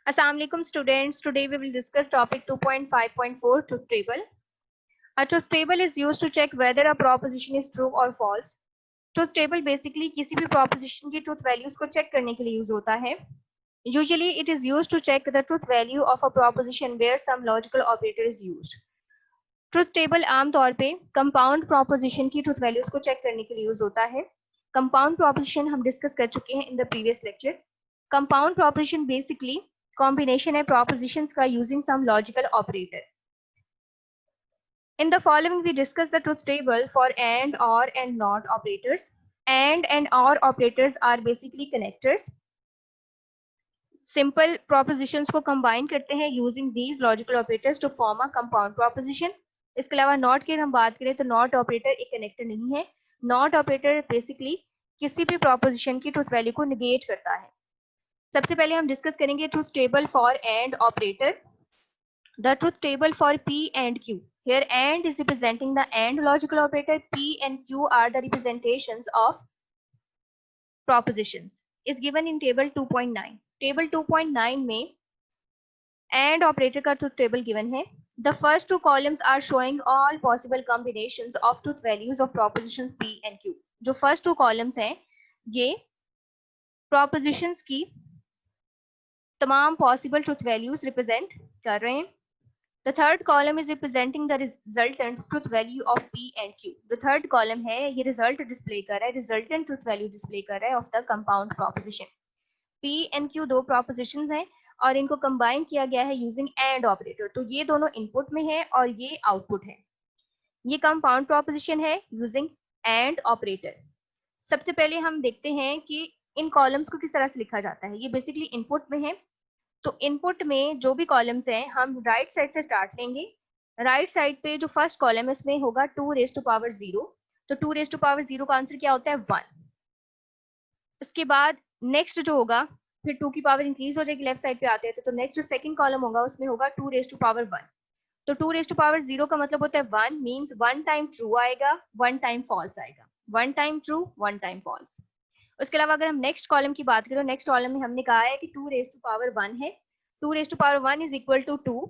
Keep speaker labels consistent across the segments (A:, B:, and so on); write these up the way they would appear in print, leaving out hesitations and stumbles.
A: Assalamualaikum students. Today we will discuss topic 2.5.4 truth table. A truth table is used to check whether a proposition is true or false. Truth table basically किसी भी proposition की truth values को check करने के लिए use होता है. Usually it is used to check the truth value of a proposition where some logical operator is used. Truth table आमतौर पे compound proposition की truth values को check करने के लिए use होता है. Compound proposition हम discuss कर चुके हैं in the previous lecture. Compound proposition basically combination है propositions का using some logical operator. In the following we discuss the truth table for and, or and not operators. And or operators are basically connectors. Simple propositions को combine करते हैं using these logical operators to form a compound proposition. इसके अलावा not की हम बात करें तो not operator एक connector नहीं है. Not operator basically किसी भी proposition की truth value को negate करता है. सबसे पहले हम डिस्कस करेंगे truth table for and operator. The truth table for P and Q. Here and is representing the and logical operator. P and Q are the representations of propositions. Is given in table 2.9. Table 2.9 में and operator का truth table given है. The first two columns are showing all possible combinations of truth values of propositions P and Q. जो first two columns हैं ये propositions की तमाम possible truth values represent कर रहे हैं. The third column is representing the resultant truth value of P and Q. The third column है ये result display कर रहा है, resultant truth value display कर रहा है of the compound proposition. P and Q दो propositions हैं और इनको combine किया गया है using and operator. तो ये दोनों input में है और ये output है. ये compound proposition है using and operator. सबसे पहले हम देखते हैं कि इन कॉलम्स को किस तरह से लिखा जाता है. ये बेसिकली इनपुट में है. तो इनपुट में जो भी कॉलम्स हैं हम राइट साइड से स्टार्ट लेंगे. राइट साइड पे जो फर्स्ट कॉलम है उसमें होगा 2 रेज टू पावर 0. तो 2 रेज टू पावर 0 का आंसर क्या होता है 1. इसके बाद नेक्स्ट जो होगा फिर 2 की पावर इंक्रीज हो जाएगी लेफ्ट साइड पे आते हैं तो नेक्स्ट जो सेकंड कॉलम होगा उसमें होगा 2 रेज टू पावर 1. तो 2 रेज टू पावर 0 का मतलब होता है 1 मींस 1 टाइम ट्रू आएगा 1 टाइम फॉल्स आएगा. 1 टाइम ट्रू 1 टाइम फॉल्स. उसके अलावा अगर हम नेक्स्ट कॉलम की बात करें नेक्स्ट कॉलम में हमने कहा है कि 2 रेज टू पावर 1 है. 2 raise to power 1 is equal to 2.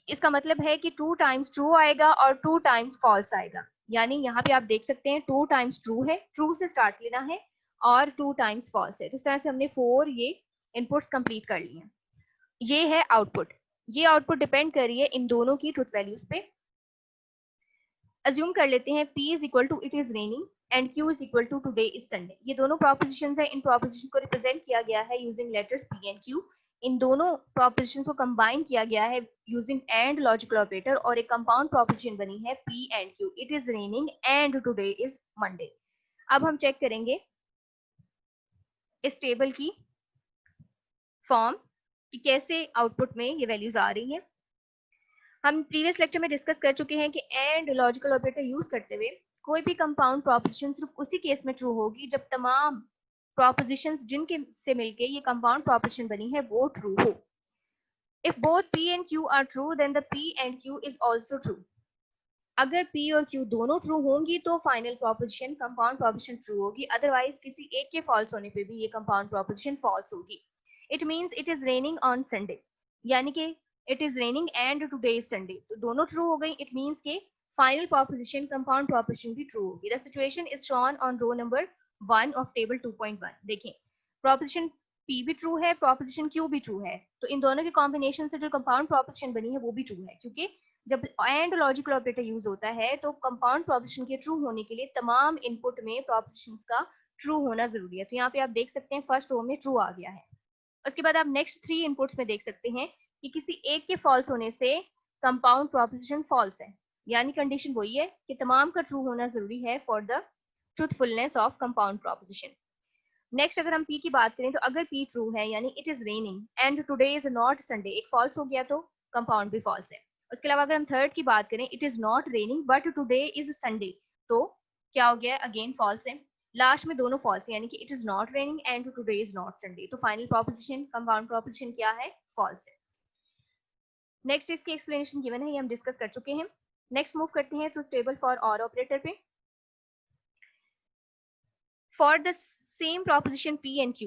A: इसका मतलब है कि 2 टाइम्स ट्रू आएगा और 2 टाइम्स फॉल्स आएगा. यानी यहाँ पे आप देख सकते हैं 2 टाइम्स ट्रू है, ट्रू से स्टार्ट लेना है और 2 टाइम्स फॉल्स है. तो इस तरह से हमने 4 ये इनपुट्स कंप्लीट कर लिए हैं. ये है आउटपुट. ये आउटपुट डिपेंड कर रही है इन दोनों की ट्रूथ वैल्यूज पे. अज्यूम कर लेते हैं P is equal to it is raining and Q is equal to today is Sunday. ये दोनों प्रोपोजिशंस है. इन प्रोपोजिशन को रिप्रेजेंट किया गया है using letters P and Q. इन दोनों प्रोपोजिशंस को कंबाइन किया गया है यूजिंग एंड लॉजिकल ऑपरेटर और एक कंपाउंड प्रोपोजिशन बनी है P and Q. It is raining and today is Monday. अब हम चेक करेंगे इस टेबल की फॉर्म कि कैसे आउटपुट में ये वैल्यूज आ रही हैं. हम प्रीवियस लेक्चर में डिस्कस कर चुके हैं कि एंड लॉजिकल ऑपरेटर यूज करते हुए कोई भी कंपाउंड प्रोपोजिशन सिर्फ उसी केस में ट्रू होगी जब तमाम प्रोपोजिशंस जिनके से मिलके ये कंपाउंड प्रोपोजिशन बनी है वो ट्रू हो. If both P and Q are true then the P and Q is also true. अगर P और Q दोनों ट्रू होंगी तो final proposition compound proposition true होगी. अदरवाइज किसी एक के फॉल्स होने पे भी ये कंपाउंड प्रोपोजिशन फॉल्स होगी. It means it is raining on Sunday. यानी कि it is raining and today is Sunday. तो दोनों ट्रू हो गई. इट मींस के फाइनल प्रोपोजिशन कंपाउंड प्रोपोजिशन भी ट्रू होगी. The situation is shown on row number 1 of table 2.1. देखें प्रोपोजिशन P भी ट्रू है, प्रोपोजिशन Q भी ट्रू है. तो इन दोनों के कॉम्बिनेशन से जो कंपाउंड प्रोपोजिशन बनी है वो भी ट्रू है. क्योंकि जब एंड लॉजिकल ऑपरेटर यूज होता है तो कंपाउंड प्रोपोजिशन के ट्रू होने के लिए तमाम इनपुट में प्रोपोजिशंस का ट्रू होना जरूरी है. तो यहाँ पे आप देख सकते हैं फर्स्ट रो में ट्रू आ गया है. उसके बाद आप नेक्स्ट 3 इनपुट्स में देख सकते हैं कि किसी एक के फॉल्स होने से कंपाउंड प्रोपोजिशन फॉल्स है. यानी कंडीशन वही है कि तमाम का ट्रू होना जरूरी है for the truthfulness of compound proposition. Next अगर हम P की बात करें तो अगर P ट्रू है यानी it is raining and today is not Sunday, एक फॉल्स हो गया तो कंपाउंड भी फॉल्स है. उसके अलावा अगर हम थर्ड की बात करें it is not raining but today is Sunday, तो क्या हो गया अगेन फॉल्स है. लास्ट में दोनों फॉल्स है यानी कि it is not raining and today is not Sunday. तो फाइनल प्रोपोजिशन कंपाउंड प्रोपोजिशन क्या है फॉल्स है. नेक्स्ट इसकी एक्सप्लेनेशन गिवन है, ये हम डिस्कस कर चुके हैं. नेक्स्ट मूव करते हैं ट्रूथ टेबल फॉर और ऑपरेटर पे. For the same proposition P and Q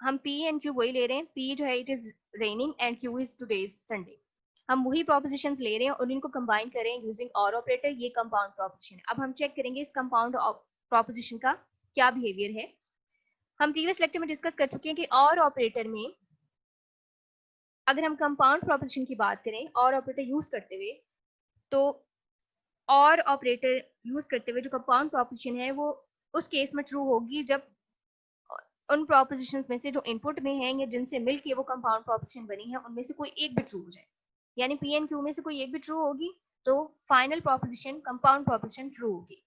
A: हम P एंड Q वही ले रहे हैं, P जो है it is raining and Q is today is Sunday. हम वही प्रोपोजिशंस ले रहे हैं और इनको कंबाइन करें यूजिंग और ऑपरेटर, ये कंपाउंड प्रोपोजिशन है। अब हम चेक करेंगे इस कंपाउंड प्रोपोजिशन का क्या बिहेवियर है। हम प्रीवियस लेक्चर में डिस्कस कर चुके हैं कि और ऑपरेटर में अगर हम कंपाउंड प्रोपोजिशन की बात करें और ऑपरेटर यूज करते हुए, तो और ऑपरेटर यूज करते हुए जो कंपाउंड प्रोपोजिशन है वो उस केस में ट्रू होगी जब उन प्रोपोजिशंस में से जो इनपुट में हैं या जिनसे मिलके वो कंपाउंड प्रोपोजिशन बनी है उनमें से कोई एक भी ट्रू हो जाए। यानी पी एंड क्यू में से कोई एक भी ट्रू होगी तो final proposition compound proposition true होगी।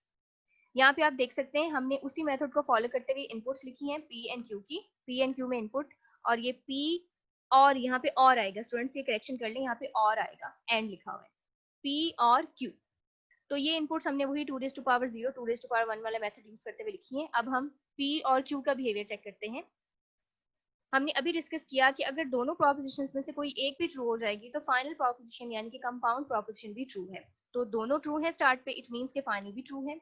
A: यहाँ पे आप देख सकते हैं हमने उसी मेथड को फॉलो करते हुए इनपुट्स लिखी हैं पी एंड क्यू की, पी एंड क्यू में इनपुट और ये पी और यहाँ पे और आएगा, स्टूडेंट्स ये करेक्शन कर लें, यहाँ पे और आएगा, एंड लिखा हुआ है पी और क्यू। तो ये इनपुट्स हमने वही 2 raised to power 0 2 raised to power 1 वाला मेथड यूज करते हुए लिखी है। अब हम P और Q का बिहेवियर चेक करते हैं। हमने अभी डिस्कस किया कि अगर दोनों प्रोपोजिशंस में से कोई एक भी ट्रू हो जाएगी तो फाइनल प्रोपोजिशन यानी कि कंपाउंड प्रोपोजिशन भी ट्रू है। तो दोनों ट्रू है स्टार्ट पे, इट मींस के फाइनल भी ट्रू है।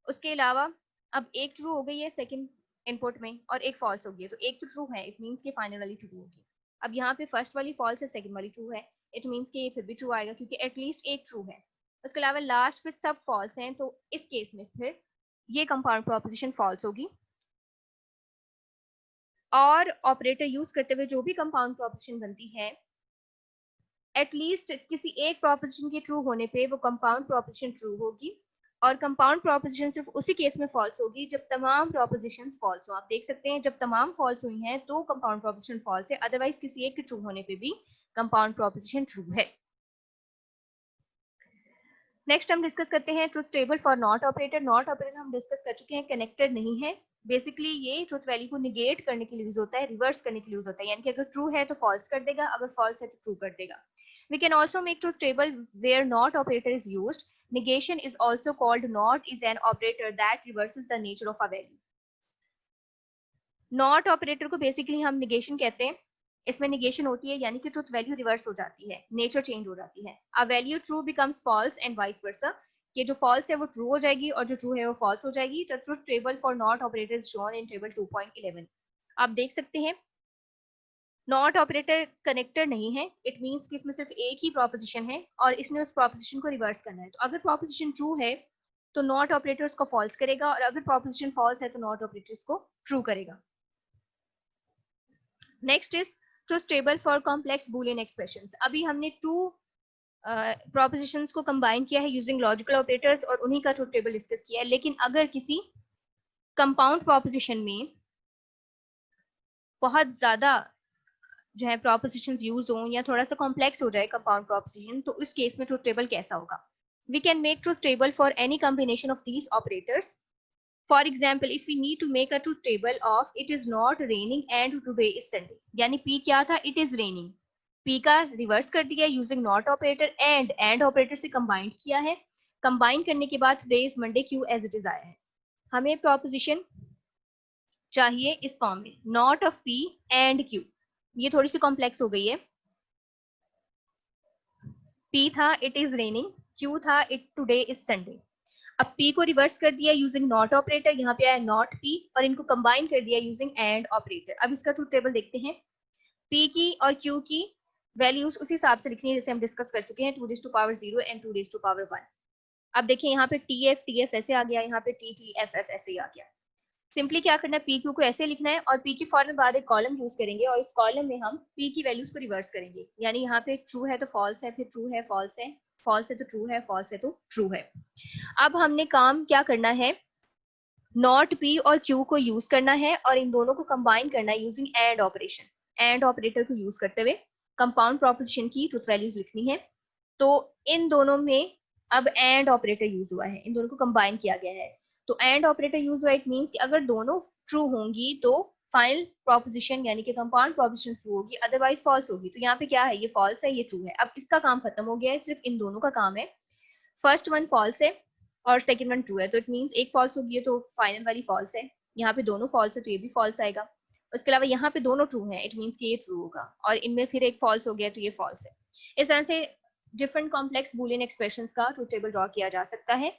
A: उसके अलावा अब एक ट्रू हो गई है सेकंड इनपुट में और एक फॉल्स हो गई है, तो एक तो ट्रू है, इट मींस के फाइनल वाली ट्रू होगी। अब यहाँ पे फर्स्ट वाली फॉल्स है, सेकंड वाली ट्रू है, इट मींस के ये फिर भी ट्रू आएगा क्योंकि एटलीस्ट एक ट्रू है। उसके अलावा लास्ट पे सब फॉल्स हैं, तो इस केस में फिर ये कंपाउंड प्रोपोजिशन फॉल्स होगी। और ऑपरेटर यूज करते हुए जो भी कंपाउंड प्रोपोजिशन बनती है एटलीस्ट किसी एक प्रोपोजिशन के ट्रू होने पे वो कंपाउंड प्रोपोजिशन ट्रू होगी और कंपाउंड प्रोपोजिशन सिर्फ उसी केस में फॉल्स होगी जब तमाम प्रोपोजिशंस फॉल्स हो। आप देख सकते हैं जब तमाम फॉल्स हुई हैं तो कंपाउंड प्रोपोजिशन फॉल्स है, अदरवाइज किसी एक के ट्रू होने पे भी कंपाउंड प्रोपोजिशन ट्रू है। नेक्स्ट हम डिस्कस करते हैं truth table for not operator. Not operator हम डिस्कस कर चुके हैं, कनेक्टेड नहीं है। बेसिकली ये ट्रुथ वैल्यू को निगेट करने के लिए यूज होता है, रिवर्स करने के लिए यूज होता है, यानी कि अगर ट्रू है तो फॉल्स कर देगा, अगर फॉल्स है तो ट्रू कर देगा। We can also make truth table where not operator is used. Negation is also called not is an operator that reverses the nature of a value. Not operator को basically हम negation कहते हैं। इसमें negation होती है यानी कि truth value reverse हो जाती है, नेचर चेंज हो जाती है। A value true becomes false and vice versa. कि जो false है वो true हो जाएगी और जो true है वो false हो जाएगी। The truth table for not operator is shown in table 2.11. आप देख सकते हैं नॉट ऑपरेटर कनेक्टर नहीं है, इट मींस कि इसमें सिर्फ एक ही प्रोपोजिशन है और इसने उस प्रोपोजिशन को रिवर्स करना है। तो अगर प्रोपोजिशन ट्रू है तो नॉट ऑपरेटर उसको फॉल्स करेगा और अगर प्रोपोजिशन फॉल्स है तो नॉट ऑपरेटर इसको ट्रू करेगा। Next is truth table for complex Boolean expressions. अभी हमने टू प्रोपोजिशंस को कंबाइन किया है यूजिंग लॉजिकल ऑपरेटर्स और उन्हीं का ट्रुथ टेबल डिस्कस किया है। लेकिन अगर किसी कंपाउंड प्रोपोजिशन में बहुत ज्यादा जो है प्रोपोजिशंस यूज हो या थोड़ा सा कॉम्प्लेक्स हो जाए कंपाउंड प्रोपोजिशन, तो इस केस में ट्रुथ टेबल कैसा होगा? We can make truth table for any combination of these operators. For example if we need to make a truth table of it is not raining and today is Sunday, यानी P क्या था, it is raining, P का reverse कर दिया using not operator and operator से combined किया है। Combine करने के बाद today is Monday Q as it is आया है। हमें प्रोपोजिशन चाहिए इस फॉर्म में, not of P and Q. ये थोड़ी सी कॉम्प्लेक्स हो गई है। P था इट इज रेनिंग, Q था इट टुडे इज संडे। अब P को रिवर्स कर दिया यूजिंग नॉट ऑपरेटर, यहाँ पे आया नॉट P और इनको कंबाइन कर दिया यूजिंग एंड ऑपरेटर। अब इसका ट्रुथ टेबल देखते हैं। P की और Q की वैल्यूज उसी हिसाब से लिखनी है जैसे हम डिस्कस कर चुके हैं, 2 raised to power 0 and 2 raised to power 1। अब देखिए यहाँ पे TF ऐसे आ गया, यहाँ पे TF ऐसे ही आ गया। सिंपली क्या करना है, पी क्यू को ऐसे लिखना है और पी की फौरन बाद एक कॉलम यूज करेंगे और इस कॉलम में हम पी की वैल्यूज को रिवर्स करेंगे। यानी यहाँ पे ट्रू है तो फॉल्स है, फिर ट्रू है फॉल्स है, फॉल्स है तो ट्रू है, फॉल्स है तो ट्रू है। अब हमने काम क्या करना है, नॉट पी और क्यू को यूज करना है और इन दोनों को कंबाइन करना है using and operation. And operator को यूज करते हुए कंपाउंड प्रोपोजिशन की ट्रुथ वैल्यूज लिखनी है। तो इन दोनों में अब एंड ऑपरेटर यूज हुआ है, इन दोनों को कंबाइन किया गया है। तो एंड ऑपरेटर यूज हुआ, इट मींस कि अगर दोनों ट्रू होंगी तो फाइनल प्रोपोजिशन यानी कि कंपाउंड प्रोपोजिशन ट्रू होगी, अदरवाइज फॉल्स होगी। तो यहाँ पे क्या है, ये फॉल्स है, ये ट्रू है। अब इसका काम खत्म हो गया है, सिर्फ इन दोनों का काम है। फर्स्ट वन फॉल्स है और सेकंड वन ट्रू है, तो इट मींस एक फॉल्स होगी है तो फाइनल वाली फॉल्स है। यहाँ पे दोनों फॉल्स है तो ये भी फॉल्स आएगा। उसके अलावा यहाँ पे दोनों ट्रू है, इट मींस कि ये ट्रू होगा और इनमें फिर एक फॉल्स हो गया तो ये फॉल्स है। इस तरह से डिफरेंट कॉम्प्लेक्स बूलियन एक्सप्रेशंस का ट्रुथ टेबल ड्रॉ किया जा सकता है।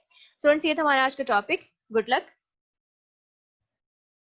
A: स्टूडेंट्स ये था हमारा आज का टॉपिक। Good luck.